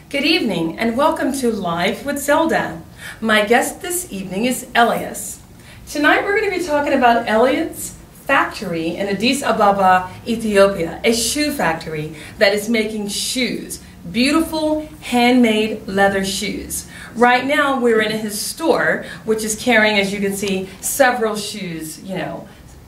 Good evening and welcome to Live with Zelda. My guest this evening is Elias. Tonight we're going to be talking about Elias's factory in Addis Ababa, Ethiopia, a shoe factory that is making shoes, beautiful handmade leather shoes. Right now we're in his store, which is carrying, as you can see, several shoes,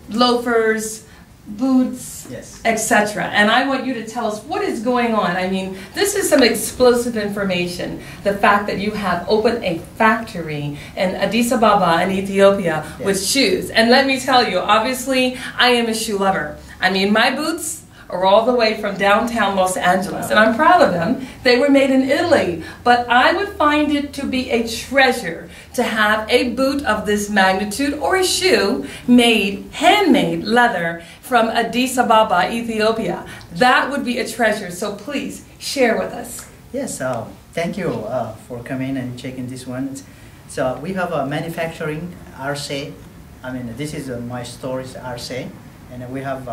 loafers, boots, yes, etc. And I want you to tell us what is going on. I mean, this is some explosive information. The fact that you have opened a factory in Addis Ababa in Ethiopia, yes, with shoes. And let me tell you, obviously, I am a shoe lover. I mean, my boots are all the way from downtown Los Angeles, and I'm proud of them. They were made in Italy, but I would find it to be a treasure to have a boot of this magnitude or a shoe made, handmade leather from Addis Ababa, Ethiopia. That would be a treasure, so please share with us. Yes, thank you for coming and checking this one. So we have a manufacturing RC. I mean, this is my store is RC. And we have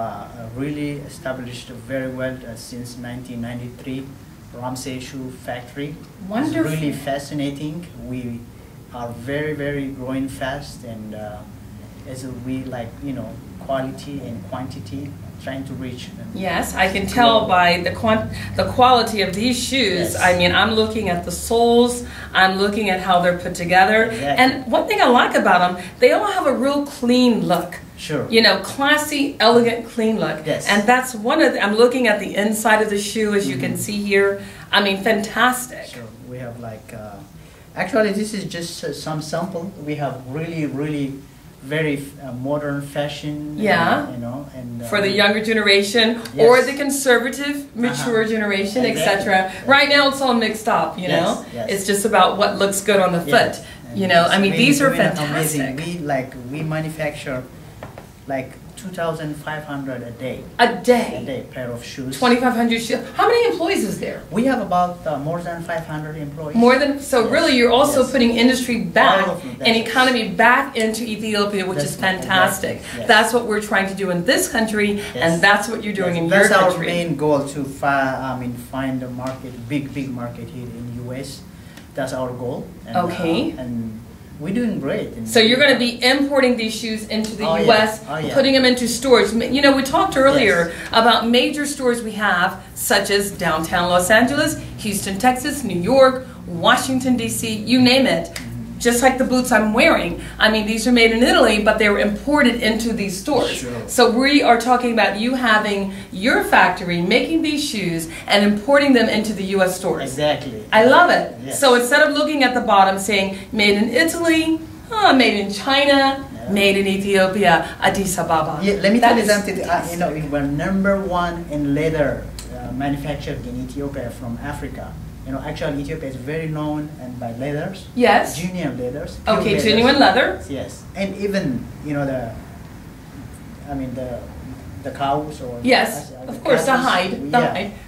really established very well since 1993 Ramsey Shoe Factory. Wonderful. It's really fascinating. We are very, very growing fast, and as we like, quality and quantity, trying to reach. Yes, I can tell by the quality of these shoes. Yes. I mean, I'm looking at the soles, I'm looking at how they're put together. Exactly. And one thing I like about them, they all have a real clean look. Sure. Classy, elegant, clean look. Yes. And that's one of the, I'm looking at the inside of the shoe, as you can see here. I mean, fantastic. Sure. We have actually this is just some sample. We have really, really very modern fashion. Yeah. And for the younger generation, yes, or the conservative, mature generation, exactly, etc. Right now it's all mixed up, Yes, yes. It's just about what looks good on the Yeah. foot. I mean, these are fantastic. Amazing. We manufacture like 2,500 a day. A day? A day, pair of shoes. 2,500 shoes. How many employees is there? We have about more than 500 employees. More than, so yes, really you're also yes, putting industry back and yes, economy back into Ethiopia, which is fantastic. Exactly, yes. That's what we're trying to do in this country, yes, and that's what you're doing in your country. That's our country. main goal, to find a market, big market here in the US. That's our goal. And, okay. And we're doing great. So you're going to be importing these shoes into the U.S., yeah. Oh, yeah. putting them into stores. We talked earlier, yes, about major stores we have, such as downtown Los Angeles, Houston, Texas, New York, Washington, D.C., you name it. Just like the boots I'm wearing. I mean, these are made in Italy, but they were imported into these stores. Sure. So we are talking about you having your factory making these shoes and importing them into the U.S. stores. Exactly. I love it. Yes. So instead of looking at the bottom saying made in Italy, made in China, yeah, made in Ethiopia, Addis Ababa. Yeah, let me tell you something. We're #1 in leather manufactured in Ethiopia from Africa. Actually, Ethiopia is very known by leathers. Yes. Genuine leathers. Okay, leathers. genuine leather. Yes, and even the cows or yes, of course, the hide,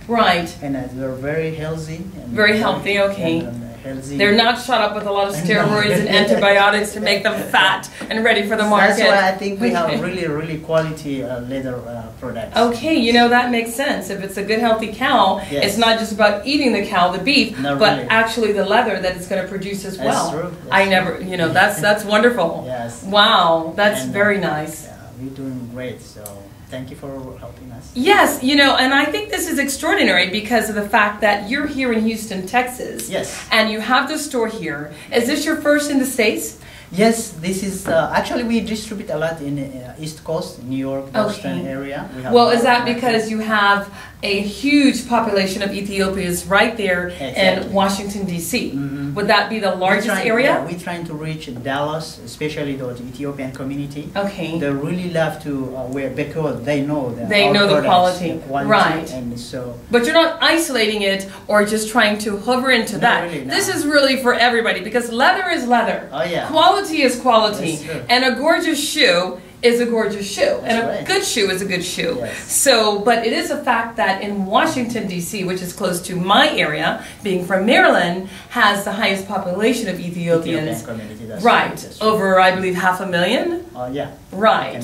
right. And they're very healthy. And very healthy. Okay. Healthy. They're not shot up with a lot of steroids and antibiotics to make them fat and ready for the market. That's why I think we have really quality leather products. Okay, that makes sense. If it's a good healthy cow, yes, it's not just about eating the cow, the beef, but really, actually the leather that it's going to produce as well. That's true. That's wonderful. Yes. Wow, that's very nice. Yeah, we're doing great. So thank you for helping us. Yes, and I think this is extraordinary because of the fact that you're here in Houston, Texas. Yes. And you have the store here. Is this your first in the States? Yes, this is actually we distribute a lot in East Coast, New York, Boston area. Well, is that because you have a huge population of Ethiopians right there, exactly, in Washington, D.C.? Mm-hmm. Would that be the largest area? Yeah, we're trying to reach Dallas, especially the Ethiopian community. Okay. They really love to wear because they know the quality. Right. And so. But you're not isolating it or just trying to hover into that. Really, no. This is really for everybody because leather is leather. Oh yeah. Quality is quality. That's true. And a gorgeous shoe is a gorgeous shoe. That's and a right. good shoe is a good shoe. Yes. So, but it is a fact that in Washington, D.C., which is close to my area, being from Maryland, has the highest population of Ethiopians. Ethiopian community, that's right. That's over, I believe, 500,000. Yeah. Right.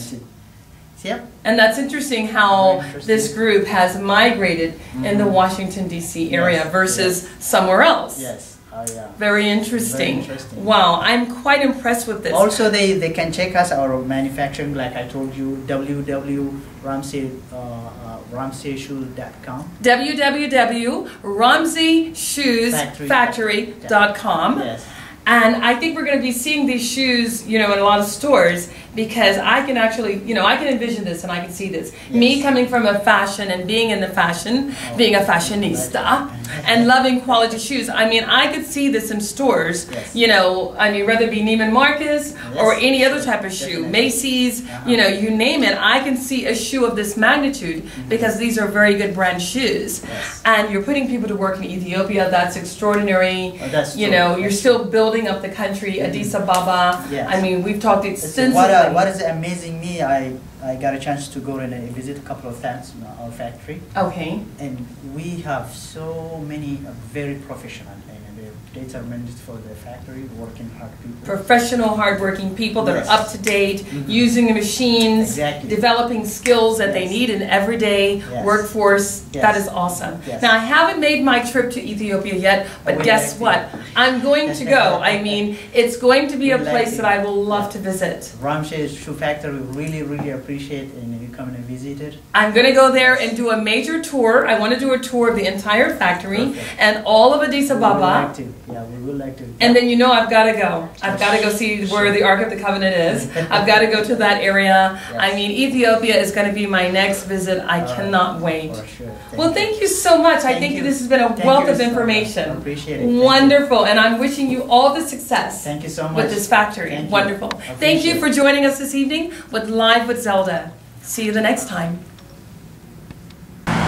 Yep. And that's interesting how this group has migrated in the Washington, D.C. area versus somewhere else. Yes. Oh, yeah. Very interesting. Very interesting. Wow, I'm quite impressed with this. Also, they can check us our manufacturing, like I told you, www.ramseyshoes.com. www.ramseyshoesfactory.com. Yes. And I think we're going to be seeing these shoes, you know, in a lot of stores because I can actually, you know, I can envision this and I can see this. Yes. Me coming from a fashion and being in the fashion, being a fashionista, and loving quality shoes. I mean, I could see this in stores, Yes. you know, I mean, whether it be Neiman Marcus or Yes. any other type of shoe, Definitely. Macy's, you know, you name it. I can see a shoe of this magnitude because these are very good brand shoes. Yes. And you're putting people to work in Ethiopia. That's extraordinary. Oh, that's You true. know, you're That's still building up the country, Addis Ababa. Yes. I mean, we've talked It's extensively. what is amazing me, I got a chance to go and visit a couple of times our factory, Okay. and we have so many very professional and they're determined for the factory, working hard people. Professional, hardworking people that Yes. are up to date, using the machines, Exactly. developing skills that they Yes. need in everyday Yes. workforce. Yes. That is awesome. Yes. Now, I haven't made my trip to Ethiopia yet, but We'd guess like what? to. I'm going to go. I mean, it's going to be a We'd like place to. that I will love to visit. Ramsey Shoe Factory, we really appreciate and you come and visit it. I'm going to go there and do a major tour. I want to do a tour of the entire factory Perfect. and all of Addis We would like Ababa. to. Yeah, we would like to. And then you know I've got to go. I've got to go see where the Ark of the Covenant is. I've got to go to that area. I mean, Ethiopia is going to be my next visit. I cannot wait. For sure. Well, thank you so much. I Thank think you. this has been a Thank wealth you of so much. information. I appreciate it. Thank you. Wonderful. And I'm wishing you all the success Thank you so much. with this factory. Thank you. Wonderful. I Thank you appreciate for it. joining us this evening with Live with Zelda. See you the next time.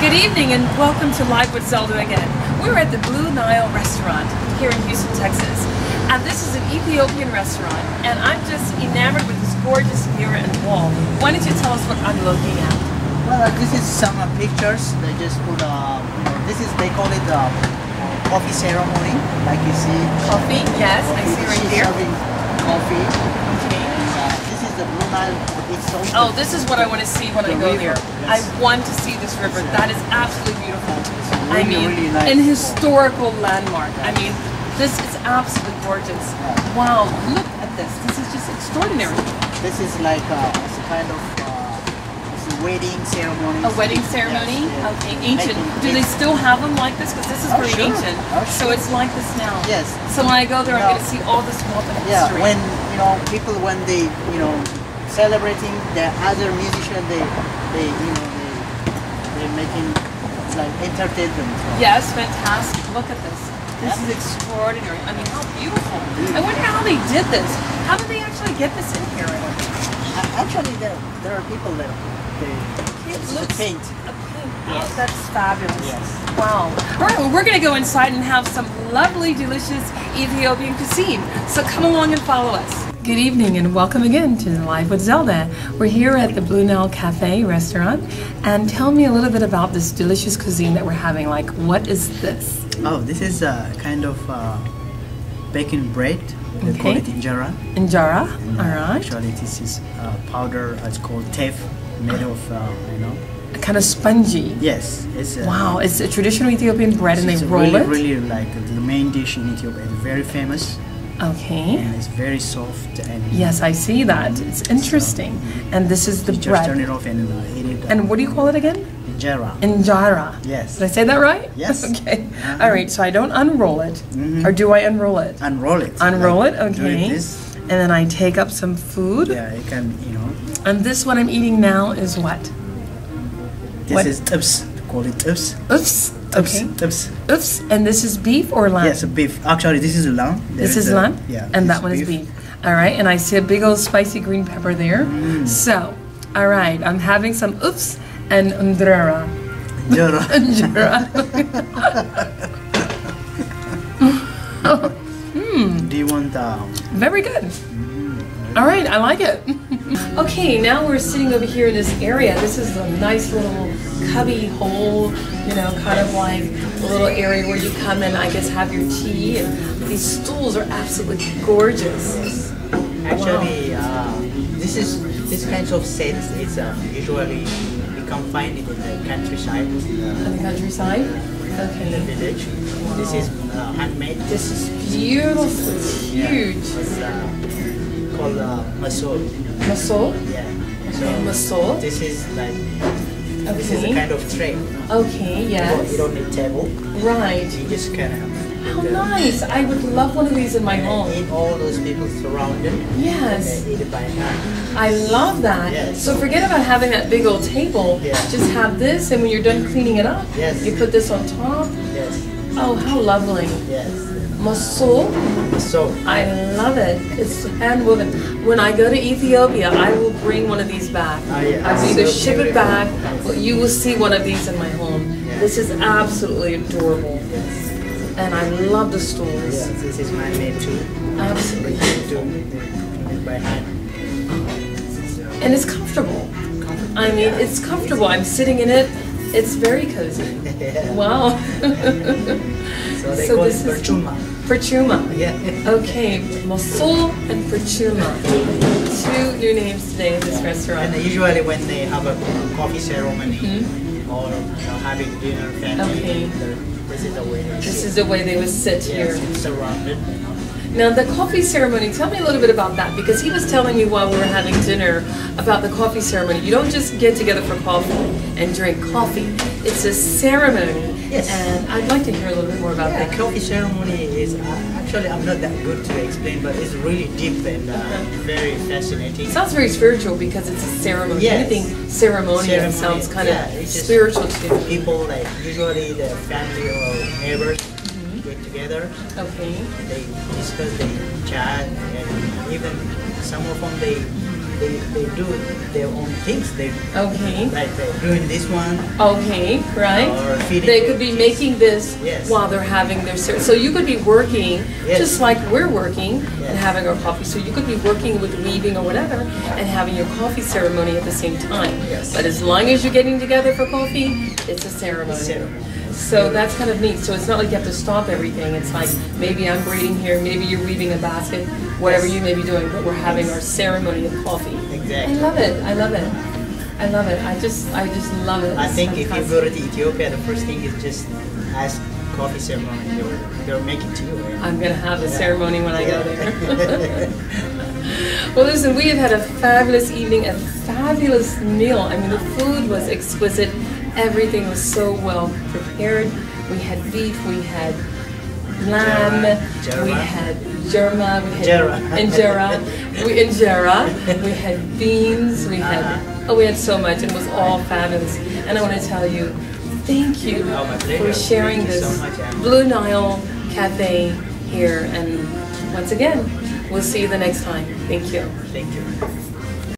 Good evening and welcome to Live with Zelda again. We're at the Blue Nile restaurant here in Houston, Texas. And this is an Ethiopian restaurant and I'm just enamored with this gorgeous mirror and wall. Why don't you tell us what I'm looking at? Well, this is some pictures. They just put, they call it coffee ceremony, like you see. Coffee, yes, I see right She's here. serving coffee. Okay. This is the Blue Nile. It's so Oh, this is what I want to see when I The go river, there. yes. I want to see this river. That is absolutely beautiful. I really, mean, really nice. an historical landmark. I mean, this is absolutely gorgeous. Wow, look at this. This is just extraordinary. This is like it's a kind of it's a wedding ceremony. A wedding ceremony? Yes, yes. Okay, ancient. Making- Do they still have them like this? Because this is Oh, very sure. ancient. Oh, So sure. it's like this now. Yes. So when I go there, I'm Yeah. going to see all this wealth of Yeah, history. when people when they celebrating the other musician they're making like entertainment. Yes, fantastic. Look at this. This is extraordinary. I mean, how beautiful. I wonder how they did this. How did they actually get this in here? I wonder. Actually, there are people that it's looks- the paint. A pink. Oh, that's fabulous. Yes. Wow. All right, well, we're going to go inside and have some lovely, delicious Ethiopian cuisine. So come along and follow us. Good evening and welcome again to Live with Zelda. We're here at the Blue Nile Cafe restaurant. And tell me a little bit about this delicious cuisine that we're having. Like, what is this? Oh, this is a kind of bacon bread. They call Okay. it injera. Injera. And, All right. Actually, this is powder. It's called teff, made of Kind of spongy. Yes, it's Wow, it's a traditional Ethiopian bread and they it's roll really, it. really like the main dish in Ethiopia. It's very famous Okay. and it's very soft and Yes, I see that. It's interesting. And this is the you just turn bread. it off and eat it. And what do you call it again? injera. Injera. Yes. Did I say that right? Yes. Okay. All right, so I don't unroll it. Mhm. Or do I unroll it? Unroll it. Unroll Like, it, do it okay. this. And then I take up some food. Yeah, you can, And this what I'm eating now is what? This What? is tips. Call it tips. Oops. Tips. Okay. Tips. Oops. And this is beef or lamb? Yes, beef. Actually, this is lamb. This There is a- lamb? Yeah. And this that one is beef. All right, and I see a big old spicy green pepper there. So, all right, I'm having some oops and injera. Injera. Injera. Do you want Very good. All right, I like it. Okay, now we're sitting over here in this area. This is a nice little cubby hole, kind of like a little area where you come and I guess have your tea. And these stools are absolutely gorgeous. actually this this kinds of sets. It's usually you can find it in the countryside. On the countryside? Okay. In the village. Wow. This is handmade. This is beautiful. It's huge. It's called masol. Masol? Yeah. So masol. This is like. Okay. This is a kind of tray. Okay. Yes. You don't need table. Right. You just kind of. How nice! I would love one of these in my home. Eat all those people surrounded. Yes. They eat it by hand. I love that. Yes. So forget about having that big old table. Yeah. Just have this, and when you're done cleaning it up, Yes. you put this on top. Yes. Oh, how lovely! Yes. Masol. So I love it. It's hand woven. When I go to Ethiopia, I will bring one of these back. yeah. I will either So ship it beautiful. back, or you will see one of these in my home. Yeah. This is absolutely adorable. Yes. And I love the stools. Yes, this is handmade too. Absolutely beautiful. By hand. And it's comfortable. I mean, it's comfortable. I'm sitting in it. It's very cozy. Yeah. Wow. So they call this it is perchuma. Perchuma. Yeah. Okay, Masol and Perchuma. Two new names today in this restaurant. And usually when they have a coffee ceremony Mhm. or having dinner family, Okay. this is the way they This sit. is the way they would sit here. Yes, surrounded. Now, the coffee ceremony, tell me a little bit about that, because he was telling me while we were having dinner about the coffee ceremony. You don't just get together for coffee and drink coffee. It's a ceremony. Yes. And I'd like to hear a little bit more about Yeah, that. coffee ceremony is actually I'm not that good to explain, but it's really deep and very fascinating. It sounds very spiritual because it's a ceremony. Yes. Anything ceremonial Ceremony, sounds kind yeah, of it's just spiritual to you. People like usually the family or neighbors get together. Okay. They discuss, they chat, and even some of them they do their own things. They Okay. like they're doing this one. Okay, right. Or feeding They their could be kids. making this Yes. while they're having their so you could be working Yes. just like we're working and Yes. having our coffee. So you could be working with weaving or whatever and having your coffee ceremony at the same time. Yes. But as long as you're getting together for coffee, it's a ceremony. Ceremony. So that's kind of neat. So it's not like you have to stop everything. It's like maybe I'm braiding here, maybe you're weaving a basket, whatever Yes. you may be doing, but we're having our ceremony of coffee. Exactly. I love it. I love it. I love it. I just love it. I It's think if you fantastic. go to Ethiopia, the first thing is just ask coffee ceremony. They'll make it to you. Right? I'm gonna have the Yeah. ceremony when I go Yeah. there. Well, listen, we have had a fabulous evening, a fabulous meal. I mean, the food was exquisite. Everything was so well prepared. We had beef, we had lamb, Jera. we had jerma, we had Jera. injera, we had beans, we had we had so much, and it was all fabulous. And I want to tell you, thank you Oh, my pleasure. for sharing Thank you this so much, Emma. Blue Nile Cafe here. And once again, we'll see you the next time. Thank you. Thank you.